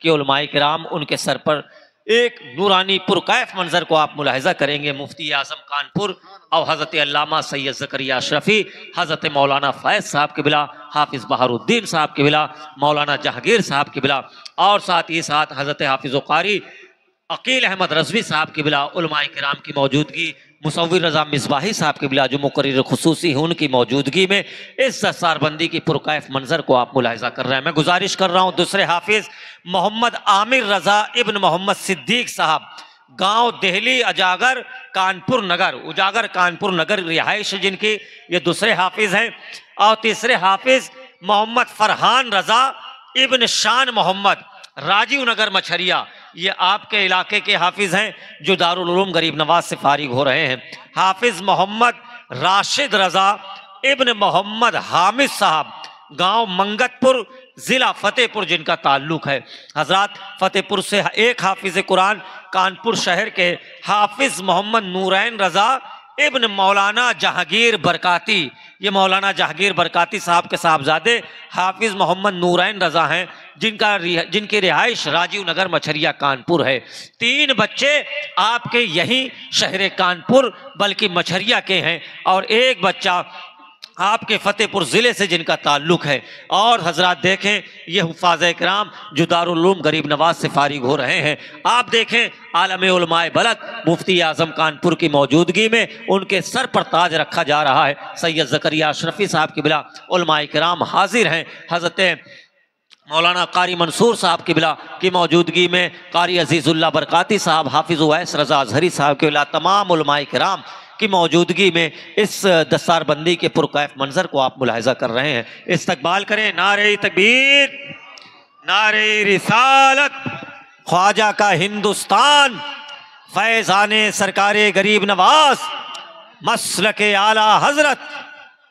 कि उलमाए किराम उनके सर पर एक नूरानी पुरकैफ मंजर को आप मुलाहिजा करेंगे। मुफ्ती आजम कानपुर और हज़रत अल्लामा सैयद ज़करिया अशरफी, हज़रत मौलाना फैज़ साहब के बिला, हाफिज़ बहारुद्दीन साहब के बिला, मौलाना जहांगीर साहब के बिला, और साथ ही साथ हज़रत हाफिज़ कारी अकील अहमद रज़वी साहब के बिला उलमाए किराम की मौजूदगी, मुसव्विर रज़ा मिसबाही साहब के बिला जो मुकर्रिर खुसूसी हैं उनकी मौजूदगी में इस दस्तारबंदी की पुरकैफ मंजर को आप मुलाहिजा कर रहे हैं। मैं गुजारिश कर रहा हूँ दूसरे हाफिज़ मोहम्मद आमिर रज़ा इब्न मोहम्मद सिद्दीक साहब, गांव देहली अजागर कानपुर नगर, उजागर कानपुर नगर रिहाइश जिनकी, ये दूसरे हाफिज़ हैं। और तीसरे हाफिज़ मोहम्मद फरहान रज़ा इब्न शान मोहम्मद, राजीव नगर मछरिया, ये आपके इलाके के हाफिज़ हैं जो दारुल उलूम गरीब नवाज से फारिग हो रहे हैं। हाफिज़ मोहम्मद राशिद रज़ा इब्न मोहम्मद हामिद साहब, गांव मंगतपुर, ज़िला फ़तेहपुर जिनका ताल्लुक़ है। हज़रात फ़तेहपुर से एक हाफिज़ कुरान, कानपुर शहर के हाफिज़ मोहम्मद नूरैन रज़ा इब्न मौलाना जहांगीर बरकाती, ये मौलाना जहांगीर बरकाती साहब के साहबजादे हाफिज़ मोहम्मद नूरैन रज़ा हैं जिनकी रिहाइश राजीव नगर मछरिया कानपुर है। 3 बच्चे आपके यहीं शहर कानपुर बल्कि मछरिया के हैं और एक बच्चा आपके फ़तेहपुर ज़िले से जिनका ताल्लुक़ है। और हजरात देखें ये हुफ़ाज़ इकराम जो दारुल उलूम गरीब नवाज से फारिग हो रहे हैं, आप देखें आलम उलमाए बलद मुफ्ती आज़म कानपुर की मौजूदगी में उनके सर पर ताज रखा जा रहा है। सैयद ज़करिया अशरफी साहब के बिला उलमाए किराम हाजिर हैं। हज़रत मौलाना कारी मंसूर साहब की बिला की मौजूदगी में कारी अजीज़ुल्लाह बरकाती साहब, हाफिज़ उवैस रज़ा अज़हरी साहब के बिला तमाम उलमाए किराम की मौजूदगी में इस दस्तारबंदी के पुरकैफ मंजर को आप मुलाहिजा कर रहे हैं। इस्तकबाल करें नारे तकबीर, नारे रिसालत, ख्वाजा का हिंदुस्तान, फैज़ाने सरकारे गरीब नवाज, मसलके आला हजरत,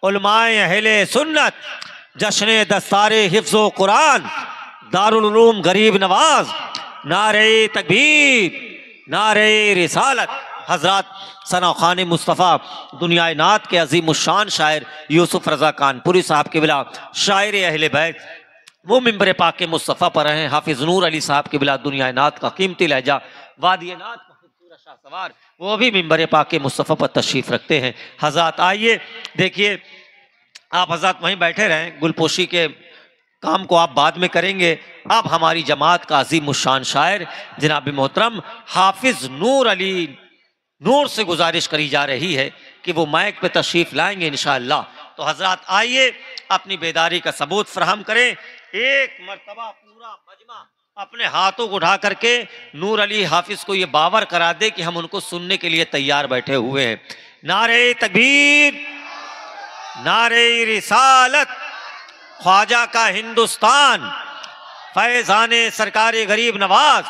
उलमाए अहले सुन्नत, जश्न दस्तारे हिफ्ज़ो कुरान, दारुल उलूम गरीब नवाज, नारे तकबीर, नारे रिसालत। हजरत सना खान मुस्तफ़ा दुनिया नात के अजीम उशान शायर यूसुफ रज़ा कानपुरी साहब के बिला शायर अहले बैत, वो मिंबर पाक के मुस्तफ़ा पर हैं। हाफिज़ नूर अली साहब के बिला दुनिया नात का कीमती लहजा वादी नात का खूबसूरत शाह सवार, वो भी मिंबर पाक के मुस्तफ़ा पर तशरीफ़ रखते हैं। हजरत आइए देखिए, आप हजरत वहीं बैठे रहें, गुलपोशी के काम को आप बाद में करेंगे। अब हमारी जमात का अजीम उशान शायर जनाब मोहतरम हाफिज़ नूर अली नूर से गुजारिश करी जा रही है कि वो माइक पे तशरीफ़ लाएंगे इंशाअल्लाह। तो हजरत आइए अपनी बेदारी का सबूत फराहम करें। एक मरतबा पूरा मजमा अपने हाथों को उठा करके नूर अली हाफिज़ को ये बावर करा दे कि हम उनको सुनने के लिए तैयार बैठे हुए हैं। नारे तकबीर, नारे रिसालत, ख्वाजा का हिंदुस्तान, फैज़ाने सरकारे गरीब नवाज,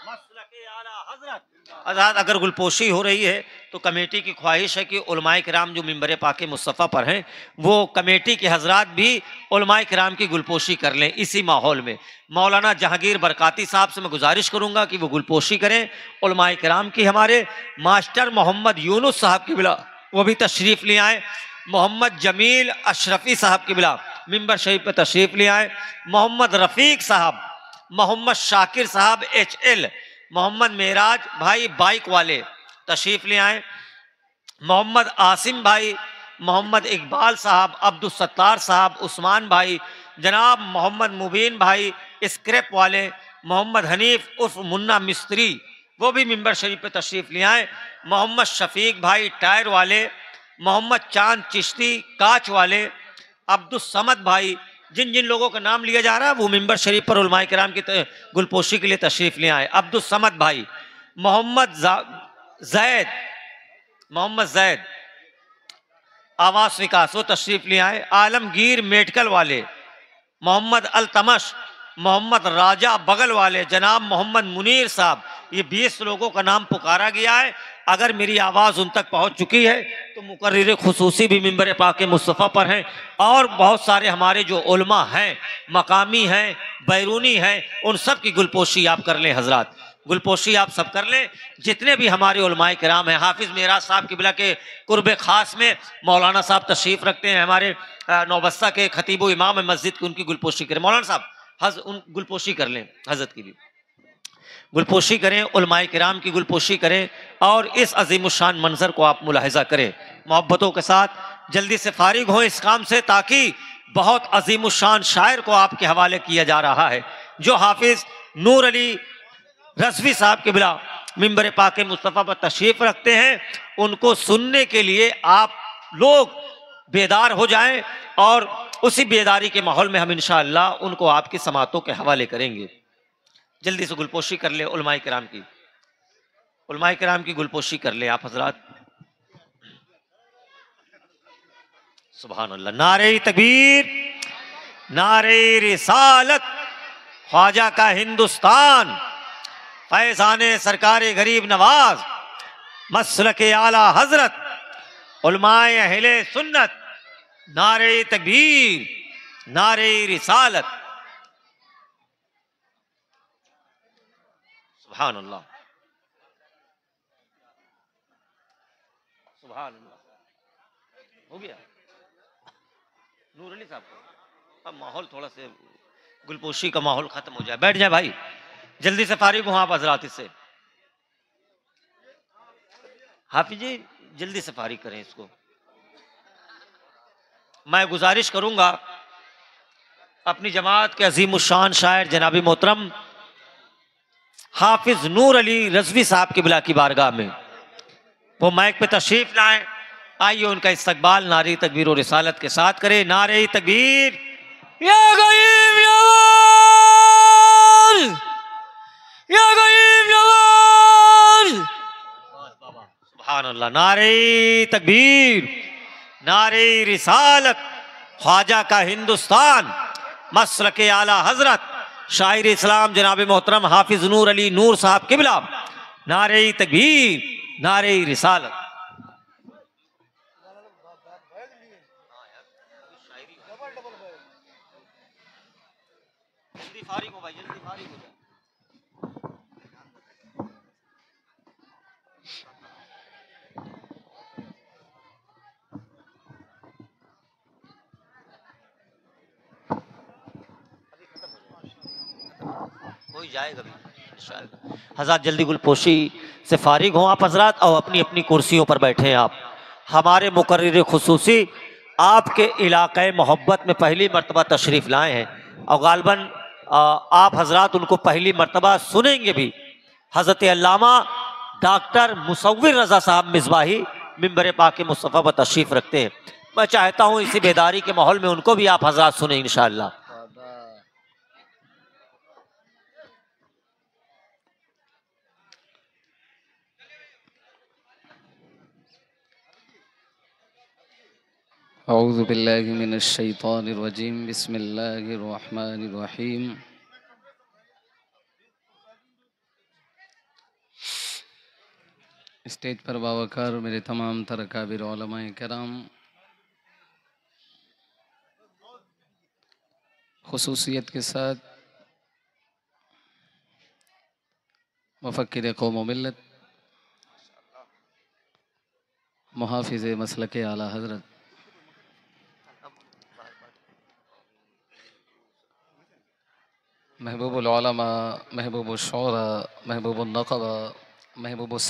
मसलके आला हजरत। आज़ाद अगर गुलपोशी हो रही है तो कमेटी की ख्वाहिश है कि उलमाए किराम जो मिंबर पाके मुस्तफ़ा पर हैं वो कमेटी के हजरात भी उलमाए किराम की गुलपोशी कर लें। इसी माहौल में मौलाना जहांगीर बरकाती साहब से मैं गुजारिश करूँगा कि वो गुलपोशी करें उलमाए किराम की। हमारे मास्टर मोहम्मद यूनुस साहब की बिला वो भी तशरीफ़ ले आए। मोहम्मद जमील अशरफी साहब की बिला मिंबर शरीफ पर तशरीफ़ ले आए। मोहम्मद रफ़ीक साहब, मोहम्मद शाकिर साहब HL, मोहम्मद मेराज भाई बाइक वाले तशरीफ़ ले आए। मोहम्मद आसिम भाई, मोहम्मद इकबाल साहब, अब्दुल सत्तार साहब, उस्मान भाई, जनाब मोहम्मद मुबीन भाई स्क्रैप वाले, मोहम्मद हनीफ उर्फ मुन्ना मिस्त्री वो भी मिंबर शरीफ पे तशरीफ़ ले आए। मोहम्मद शफीक भाई टायर वाले, मोहम्मद चांद चिश्ती काच वाले, अब्दुल समद भाई, जिन जिन लोगों का नाम लिया जा रहा है वो मिंबर शरीफ पर उलमाए किराम की गुलपोशी के लिए तशरीफ़ ले आए। अब्दुल समद भाई, मोहम्मद जैद आवास विकास वो तशरीफ़ ले आए। आलमगीर मेडिकल वाले, मोहम्मद अल-तमश, मोहम्मद राजा बगल वाले, जनाब मोहम्मद मुनीर साहब, ये 20 लोगों का नाम पुकारा गया है। अगर मेरी आवाज़ उन तक पहुंच चुकी है तो मुकर्रिर खुसूसी भी मिंबर पाक मुस्तफ़ा पर हैं और बहुत सारे हमारे जो उलमा हैं, मकामी हैं, बैरूनी हैं, उन सब की गुलपोशी आप कर लें। हजरात गुलपोशी आप सब कर लें, जितने भी हमारे उलमाए किराम हैं। हाफिज़ मेराज साहब की बिला के कुर्ब ख़ास में मौलाना साहब तशरीफ़ रखते हैं, हमारे नौबस्ता के खतीब इमाम मस्जिद की, उनकी गुलपोशी करें। मौलाना साहब उन गुलपोशी कर लें, हजरत की भी गुलपोशी करें, उलमाए किराम की गुलपोशी करें और इस अजीमुशान मंजर को आप मुलाहिजा करें मोहब्बतों के साथ। जल्दी से फारिग हों इस काम से, ताकि बहुत अजीमुशान शायर को आपके हवाले किया जा रहा है, जो हाफिज नूर अली रजवी साहब के बिला मिंबर पाक मुस्तफ़ा पर तशरीफ रखते हैं। उनको सुनने के लिए आप लोग बेदार हो जाएं और उसी बेदारी के माहौल में हम इंशाअल्लाह उनको आपकी समातों के हवाले करेंगे। जल्दी से गुलपोशी कर ले उलमाए किराम की, उलमाए किराम की गुलपोशी कर ले आप हजरात। सुभान अल्लाह। नारे तकबीर, नारे रिसालत, ख्वाजा का हिंदुस्तान, फैजाने सरकारे गरीब नवाज, मसलके आला हजरत, उलमाए अहले सुन्नत, नारे तकबीर, नारे रिसालत। सुभान अल्लाह, सुभान अल्लाह। हो गया नूर अली साहब को, अब माहौल थोड़ा से गुलपोशी का माहौल खत्म हो जाए। बैठ जाए भाई, जल्दी से फारिग हो आप हजरात इससे। हाफिज जी जल्दी से फारिग करें इसको। मैं गुजारिश करूंगा अपनी जमात के अजीमुशान शायर जनाबी मोहतरम हाफिज नूर अली रजवी साहब के बिला की बारगाह में वो माइक पे तशरीफ लाएं। आइए उनका इस्तकबाल नारे तकबीर और रिसालत के साथ करें। नारे तकबीर, या गरीब नवाज, या गरीब नवाज। सुभान अल्लाह। नारे तकबीर, नारे रिसालत, ख्वाजा का हिंदुस्तान, मसलके आला हजरत, शायर इस्लाम जनाब मोहतरम हाफिज नूर अली नूर साहब किबला, नारे तकबीर, नारे रिसालत। जल्दी फारिग हो भाई, जल्दी फारिग हो जाए। कोई जाएगा भी इंशाअल्लाह। हज़रात जल्दी गुलपोशी से फारिग हों आप हजरात और अपनी अपनी कुर्सियों पर बैठें आप। हमारे मुकर्रिर खुसूसी आपके इलाक़े मोहब्बत में पहली मरतबा तशरीफ़ लाए हैं और गालबन आप हजरात उनको पहली मरतबा सुनेंगे भी। हज़रत अल्लामा डॉक्टर मुसव्विर रज़ा साहब मिसबाही मिंबर पाक मुस्तफ़ा पर तशरीफ़ रखते हैं। मैं चाहता हूँ इसी बेदारी के माहौल में उनको भी आप हजरात सुने इंशाअल्लाह। औज़ु बिल्लाहि मिनश शैतानिर रजीम, बिस्मिल्लाहिर रहमानिर रहीम। स्टेज पर बावकार मेरे तमाम तरकाबिर उलमाए किराम, खुसूसियत के साथ मुफक्किर कौम व मिल्लत, मुहाफिज़ मसलके आला हज़रत, महबूबुल उलमा, महबूबुश शुरा, महबूबुन नक़बा, महबूबुस